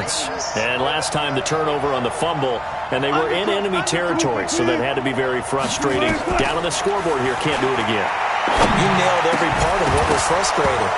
offense. And last time the turnover on the fumble, and they were in enemy territory, so that had to be very frustrating. Down on the scoreboard here, can't do it again. You nailed every part of what was frustrating.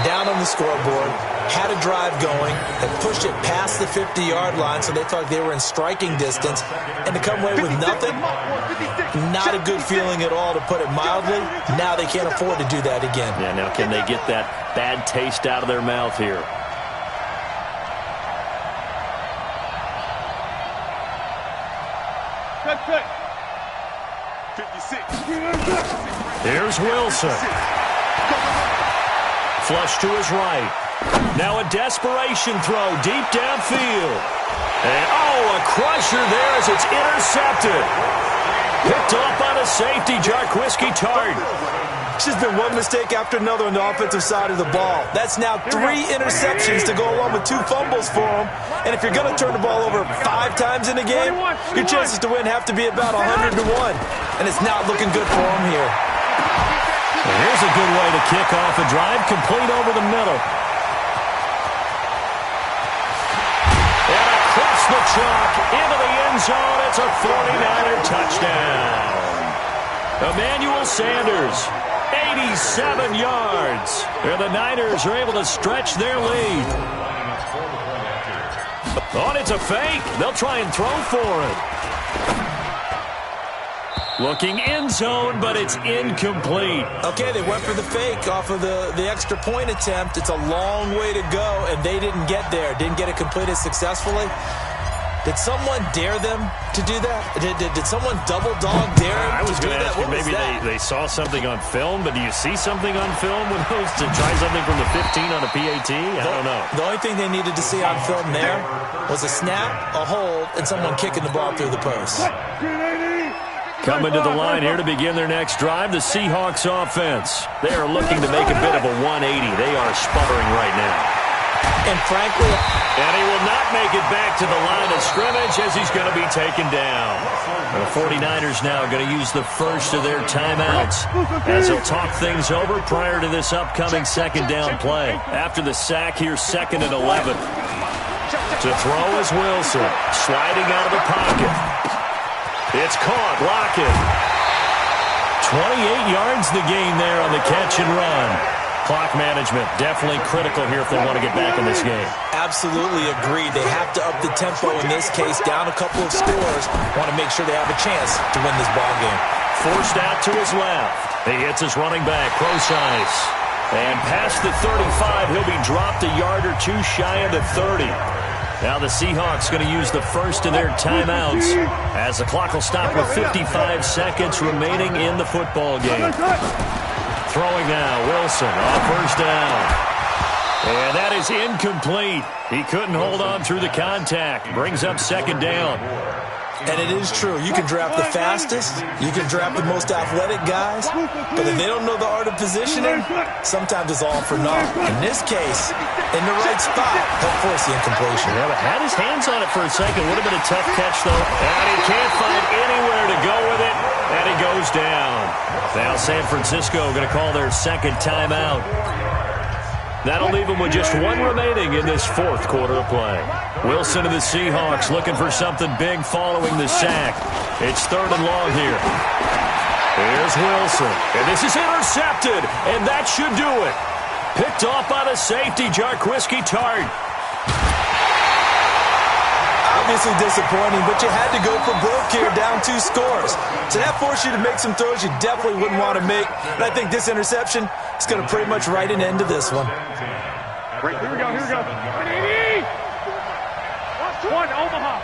Down on the scoreboard, had a drive going, had pushed it past the 50-yard line, so they thought they were in striking distance, and to come away with nothing, not a good feeling at all, to put it mildly. Now they can't afford to do that again. Yeah, now can they get that bad taste out of their mouth here? Cut. 56. Here's Wilson. Flush to his right. Now a desperation throw deep downfield. And, a crusher there as it's intercepted. Picked off by the safety, Jarquiski Tartt. It's just been one mistake after another on the offensive side of the ball. That's now 3 interceptions to go along with 2 fumbles for him. And if you're going to turn the ball over 5 times in a game, your chances to win have to be about 100 to 1. And it's not looking good for him here. Here's a good way to kick off a drive, complete over the middle. And across the chalk, into the end zone, it's a 49er touchdown. Emmanuel Sanders, 87 yards. And the Niners are able to stretch their lead. It's a fake. They'll try and throw for it. Looking end zone, but it's incomplete. Okay, they went for the fake off of the extra point attempt. It's a long way to go, and they didn't get there. Didn't get it completed successfully. Did someone dare them to do that? Did someone double dog dare them I was to do going to that? ask you, maybe they saw something on film, but do you see something on film with those to try something from the 15 on a PAT? I don't know. The only thing they needed to see on film there was a snap, a hold, and someone kicking the ball through the post. Coming to the line here to begin their next drive, the Seahawks offense. They are looking to make a bit of a 180. They are sputtering right now. And frankly... And he will not make it back to the line of scrimmage as he's going to be taken down. The 49ers now are going to use the first of their timeouts as they'll talk things over prior to this upcoming second down play. After the sack here, 2nd and 11. To throw is Wilson, sliding out of the pocket. It's caught, Lockett. 28 yards the gain there on the catch and run. Clock management definitely critical here if they want to get back in this game. Absolutely agreed. They have to up the tempo in this case, down a couple of scores. Want to make sure they have a chance to win this ball game. Forced out to his left. He hits his running back, Prosise. And past the 35, he'll be dropped a yard or 2 shy of the 30. Now the Seahawks going to use the first of their timeouts as the clock will stop with 55 seconds remaining in the football game. Throwing now, Wilson off first down. And that is incomplete. He couldn't hold on through the contact. Brings up 2nd down. And it is true. You can draft the fastest. You can draft the most athletic guys. But if they don't know the art of positioning, sometimes it's all for naught. In this case, in the right spot, he'll force the incompletion. Yeah, but had his hands on it for a second. Would have been a tough catch, though. And he can't find anywhere to go with it. And he goes down. Now San Francisco going to call their 2nd timeout. That'll leave them with just 1 remaining in this 4th quarter of play. Wilson of the Seahawks looking for something big following the sack. It's 3rd and long here. Here's Wilson. And this is intercepted. And that should do it. Picked off by the safety, Jarquiski Tartt. Obviously disappointing, but you had to go for broke here, down 2 scores. So that forced you to make some throws you definitely wouldn't want to make. And I think this interception is going to pretty much write an end to this one. Great, here we go. 180! 1, Omaha.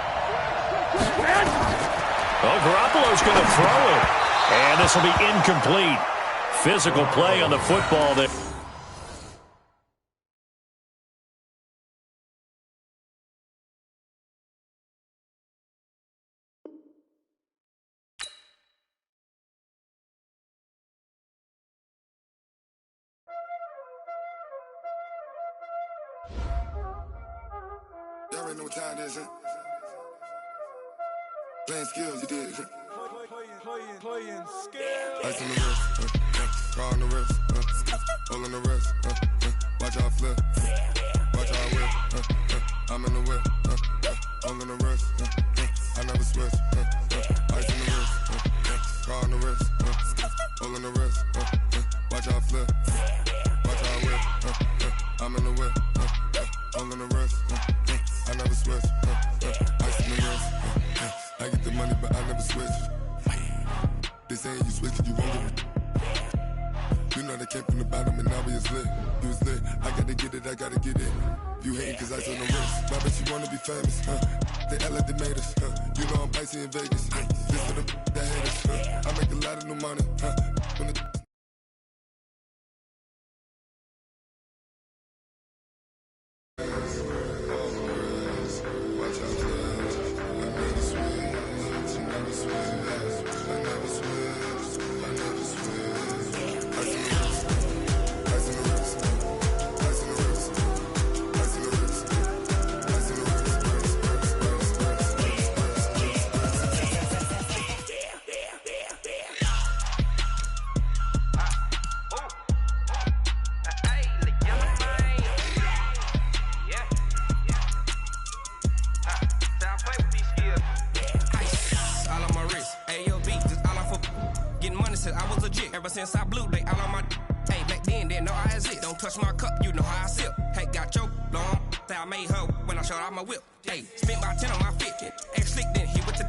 Oh, Garoppolo's going to throw it. And this will be incomplete. Physical play on the football there. Y'all already know what time it is, huh? Playing skills, you did, huh? Playing skills. Ice on the wrist, car on the wrist, hole on the wrist, watch out flip, watch out whip, I'm in the whip, I'm gonna rest, I never switch, ice in the wrist, car on the wrist, all in the wrist, watch how I flip, watch how I whip, I'm in the whip, I'm gonna rest, I never switch, ice in the wrist, I get the money but I never switch, they saying you switch it, you won't get it. You know they came from the bottom and now we is lit. You was lit, I gotta get it, I gotta get it. You hating cause ice on the wrist. My bitch, you wanna be famous, They act like they made us, You know I'm icy in Vegas, This for the that hate us, I make a lot of new money, When the watch out, I never switch, I never switch, I never switch, I never switch. Ice in the wrist, ice in the wrist, ice in the wrist, ice in the wrist, ice in the I was legit ever since I blew they all on my hey back then didn't know I exist. Don't touch my cup, you know how I sip. Hey, got your long that I made her when I showed out my whip. Hey, spent my 10 on my fit. Ex slick then he with the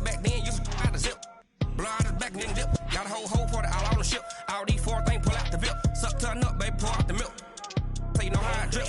back then used to out the zip. Blow out his back and then dip. Got a whole party all on the ship. All these 4 things pull out the VIP. Suck turn up, baby, pour out the milk. So you know how I drip.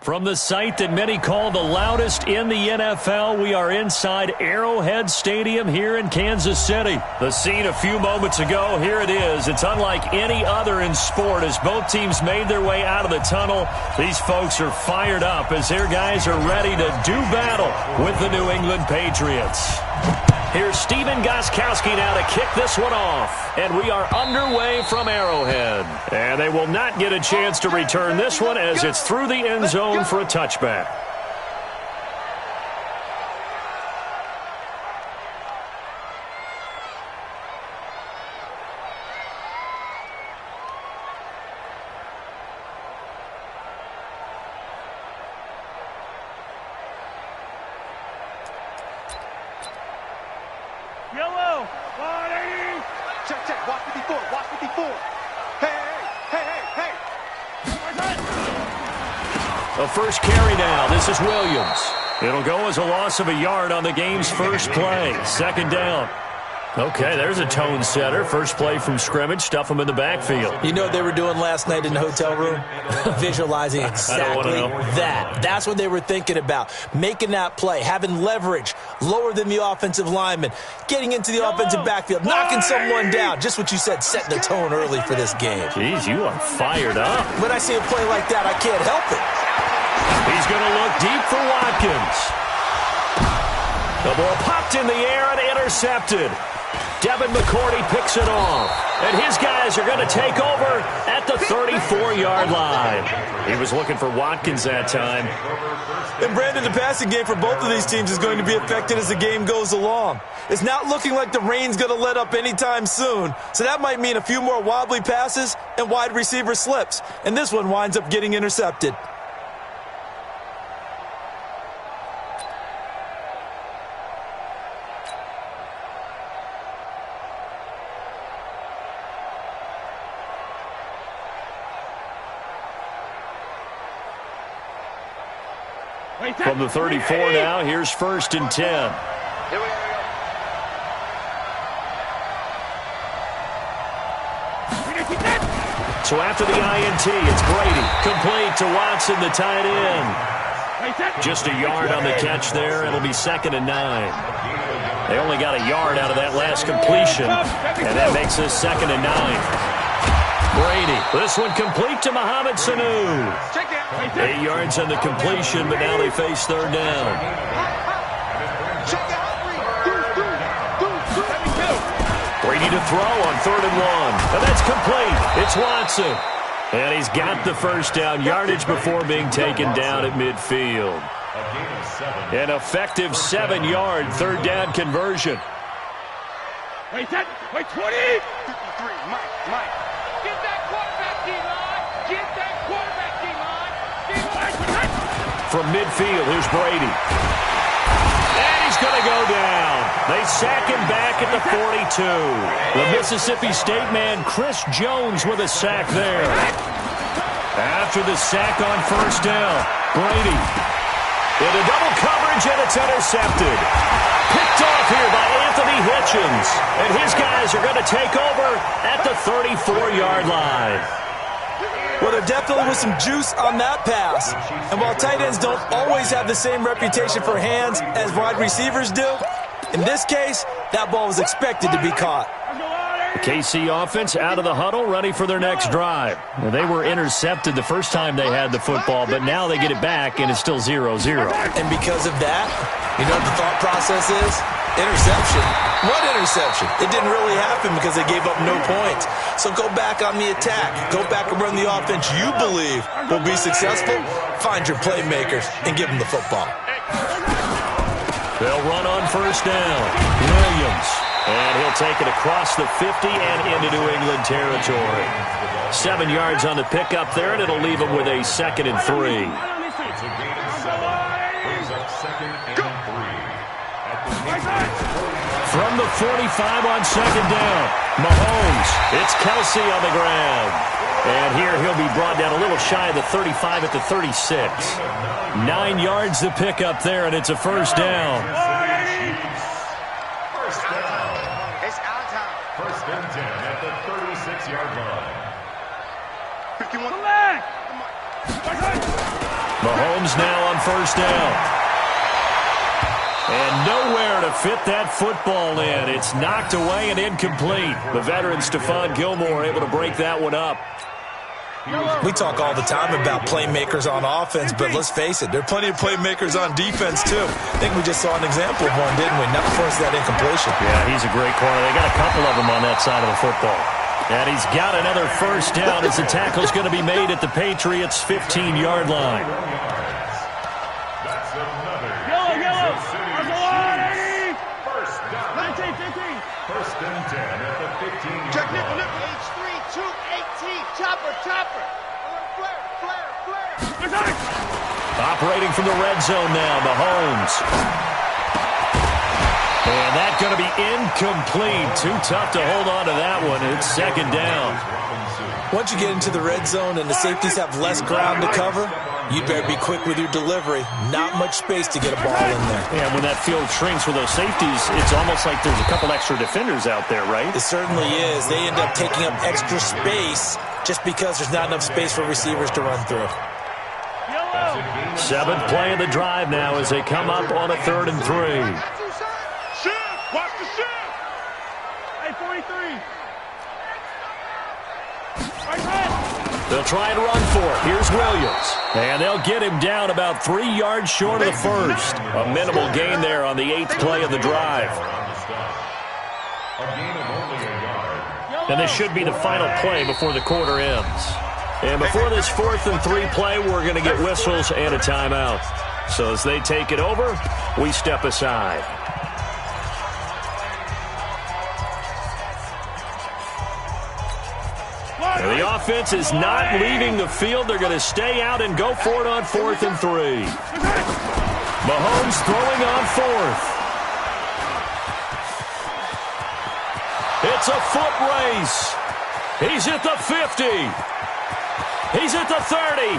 From the site that many call the loudest in the NFL, we are inside Arrowhead Stadium here in Kansas City. The scene a few moments ago, here it is. It's unlike any other in sport as both teams made their way out of the tunnel. These folks are fired up as their guys are ready to do battle with the New England Patriots. Here's Stephen Gostkowski now to kick this one off. And we are underway from Arrowhead. And they will not get a chance to return this one as it's through the end zone for a touchback. Yellow, 180. Check, watch 54, watch 54. Hey. A first carry now. This is Williams. It'll go as a loss of a yard on the game's first play. Second down. Okay, there's a tone setter. First play from scrimmage. Stuff them in the backfield. You know what they were doing last night in the hotel room? Visualizing exactly that. That's what they were thinking about. Making that play, having leverage, lower than the offensive lineman, getting into the offensive backfield, knocking someone down. Just what you said, setting the tone early for this game. Jeez, you are fired up. When I see a play like that, I can't help it. He's going to look deep for Watkins. The ball popped in the air and intercepted. Devin McCourty picks it off. And his guys are going to take over at the 34-yard line. He was looking for Watkins that time. And Brandon, the passing game for both of these teams is going to be affected as the game goes along. It's not looking like the rain's going to let up anytime soon. So that might mean a few more wobbly passes and wide receiver slips. And this one winds up getting intercepted. From the 34 now, here's 1st and 10. Here we go. So after the INT, it's Brady. Complete to Watson, the tight end. Just a yard on the catch there. It'll be 2nd and 9. They only got a yard out of that last completion, and that makes us 2nd and 9. Brady, this one complete to Mohamed Sanu. 8 yards on the completion, but now they face 3rd down. Brady to throw on 3rd and 1. And that's complete. It's Watson. And he's got the 1st down yardage before being taken down at midfield. An effective 7-yard 3rd down conversion. Wait, 20. 53, Mike. Get that quarterback, D-line. Get that quarterback, D-line. From midfield, here's Brady. And he's going to go down. They sack him back at the 42. The Mississippi State man, Chris Jones, with a sack there. After the sack on 1st down, Brady into double coverage, and it's intercepted. Picked off here by Anthony Hitchens. And his guys are going to take over at the 34-yard line. Well, there definitely was some juice on that pass. And while tight ends don't always have the same reputation for hands as wide receivers do, in this case, that ball was expected to be caught. The KC offense out of the huddle, ready for their next drive. Well, they were intercepted the first time they had the football, but now they get it back, and it's still 0-0. And because of that, you know what the thought process is? Interception. What interception? It didn't really happen because they gave up no points. So go back on the attack. Go back and run the offense you believe will be successful. Find your playmakers and give them the football. They'll run on 1st down. Williams. And he'll take it across the 50 and into New England territory. 7 yards on the pickup there, and it'll leave him with a 2nd and 3. From the 45 on 2nd down, Mahomes. It's Kelsey on the ground. And here he'll be brought down a little shy of the 35 at the 36. 9 yards to pick up there, and it's a 1st down. It's our time. 1st and 10 at the 36-yard line. 51. Mahomes now on 1st down. And nowhere to fit that football in. It's knocked away and incomplete. The veteran Stephon Gilmore able to break that one up. We talk all the time about playmakers on offense, but let's face it, there are plenty of playmakers on defense, too. I think we just saw an example of one, didn't we? Not force that incompletion. Yeah, he's a great corner. They got a couple of them on that side of the football. And he's got another 1st down as the tackle's going to be made at the Patriots' 15-yard line. Yellow. 1st down. 1st and 10 at the 15-yard Check line. H3, 218. Chopper. Flare. Operating from the red zone now, Mahomes. And that's going to be incomplete. Too tough to hold on to that one. It's 2nd down. Once you get into the red zone and the safeties have less ground to cover, you better be quick with your delivery. Not much space to get a ball in there. Yeah, when that field shrinks with those safeties, it's almost like there's a couple extra defenders out there, right? It certainly is. They end up taking up extra space just because there's not enough space for receivers to run through. 7th play of the drive now as they come up on a 3rd and 3. Watch the shift. Hey, 43. They'll try and run for it. Here's Williams. And they'll get him down about 3 yards short of the 1st. A minimal gain there on the 8th play of the drive. And this should be the final play before the quarter ends. And before this 4th and 3 play, we're going to get whistles and a timeout. So as they take it over, we step aside. And the offense is not leaving the field. They're going to stay out and go for it on 4th and 3. Mahomes throwing on 4th. It's a foot race. He's at the 50. He's at the 30.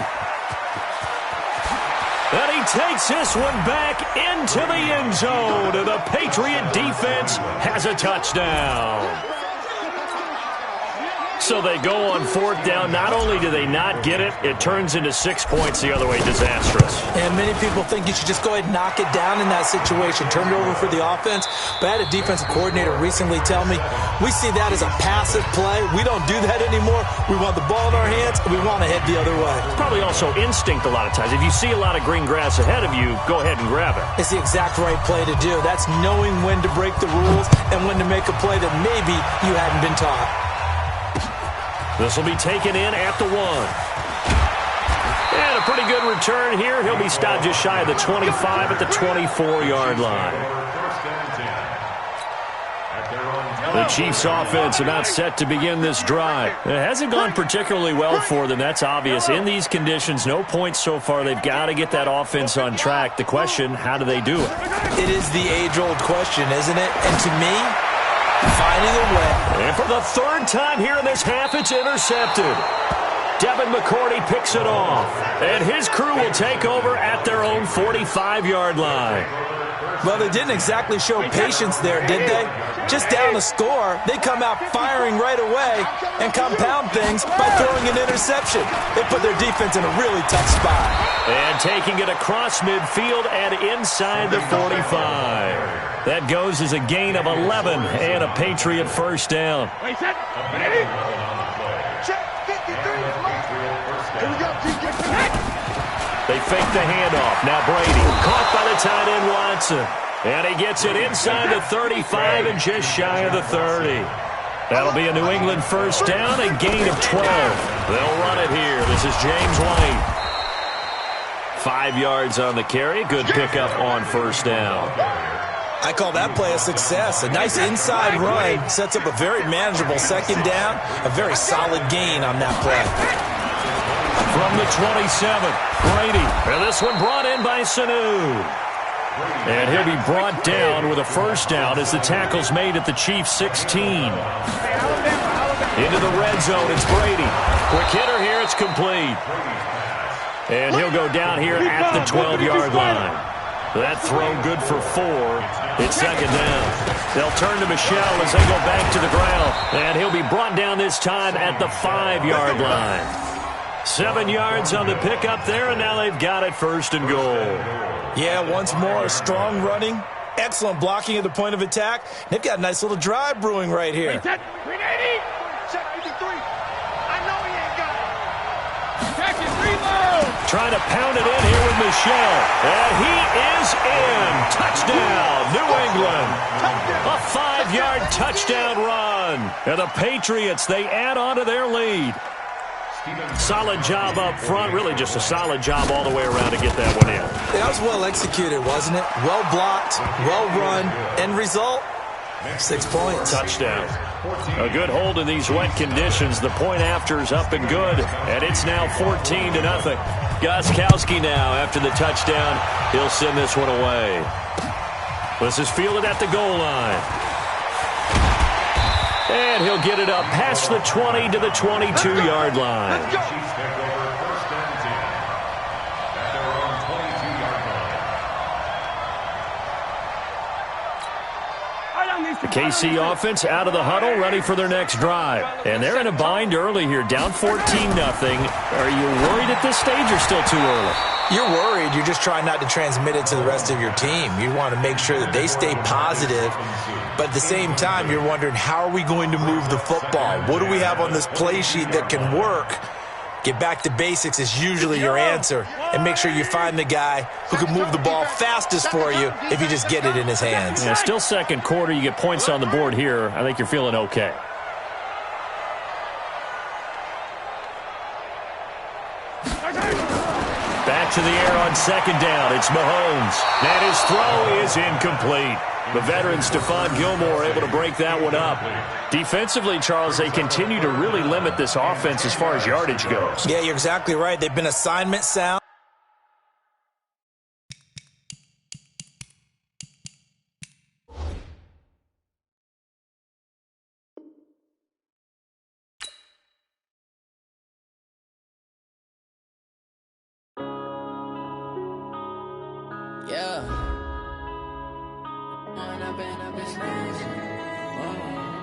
And he takes this one back into the end zone. And the Patriot defense has a touchdown. So they go on fourth down. Not only do they not get it, it turns into 6 points the other way. Disastrous. And many people think you should just go ahead and knock it down in that situation. Turn it over for the offense. But I had a defensive coordinator recently tell me, we see that as a passive play. We don't do that anymore. We want the ball in our hands, and we want to head the other way. It's probably also instinct a lot of times. If you see a lot of green grass ahead of you, go ahead and grab it. It's the exact right play to do. That's knowing when to break the rules and when to make a play that maybe you hadn't been taught. This will be taken in at the 1. And a pretty good return here. He'll be stopped just shy of the 25 at the 24-yard line. The Chiefs offense about set to begin this drive. It hasn't gone particularly well for them. That's obvious. In these conditions, no points so far. They've got to get that offense on track. The question, how do they do it? It is the age-old question, isn't it? And to me, finding a way. And for the third time here in this half, it's intercepted. Devin McCourty picks it off. And his crew will take over at their own 45-yard line. Well, they didn't exactly show patience there, did they? Just down a score, they come out firing right away and compound things by throwing an interception. They put their defense in a really tough spot. And taking it across midfield and inside the 45. That goes as a gain of 11 and a Patriot first down. Wait, set. Ready? Check. 53. Here we go. They fake the handoff. Now Brady caught by the tight end Watson. And he gets it inside the 35 and just shy of the 30. That'll be a New England first down, a gain of 12. They'll run it here. This is James White. 5 yards on the carry. Good pickup on first down. I call that play a success. A nice inside run sets up a very manageable second down. A very solid gain on that play. From the 27, Brady. And this one brought in by Sanu. And he'll be brought down with a first down as the tackle's made at the Chiefs' 16. Into the red zone, it's Brady. Quick hitter here, it's complete. And he'll go down here at the 12-yard line. That throw good for 4. It's second down. They'll turn to Michel as they go back to the ground. And he'll be brought down this time at the 5-yard line. 7 yards on the pickup there, and now they've got it first and goal. Yeah, once more, strong running, excellent blocking at the point of attack. They've got a nice little drive brewing right here. Check 53. I know he ain't got it. Check it, reload. Trying to pound it in here with Michel. And he is in. Touchdown, New England. A 5-yard touchdown run. And the Patriots, they add on to their lead. Solid job up front. Really just a solid job all the way around to get that one in. That was well executed, wasn't it? Well blocked, well run. End result, 6 points. Touchdown. A good hold in these wet conditions. The point after's up and good. And it's now 14-0. Gostkowski now after the touchdown. He'll send this one away. This is fielded at the goal line. And he'll get it up past the 20 to the 22-yard line. The KC offense out of the huddle, ready for their next drive. And they're in a bind early here, down 14-0. Are you worried at this stage or still too early? You're worried. You're just trying not to transmit it to the rest of your team. You want to make sure that they stay positive. But at the same time, you're wondering, how are we going to move the football? What do we have on this play sheet that can work? Get back to basics is usually your answer. And make sure you find the guy who can move the ball fastest for you if you just get it in his hands. Yeah, still second quarter. You get points on the board here. I think you're feeling okay. Back to the air on second down. It's Mahomes. And his throw is incomplete. The veteran Stephon Gilmore able to break that one up. Defensively, Charles, they continue to really limit this offense as far as yardage goes. Yeah, you're exactly right. They've been assignment sound. Yeah. And I've been snatching. Whoa.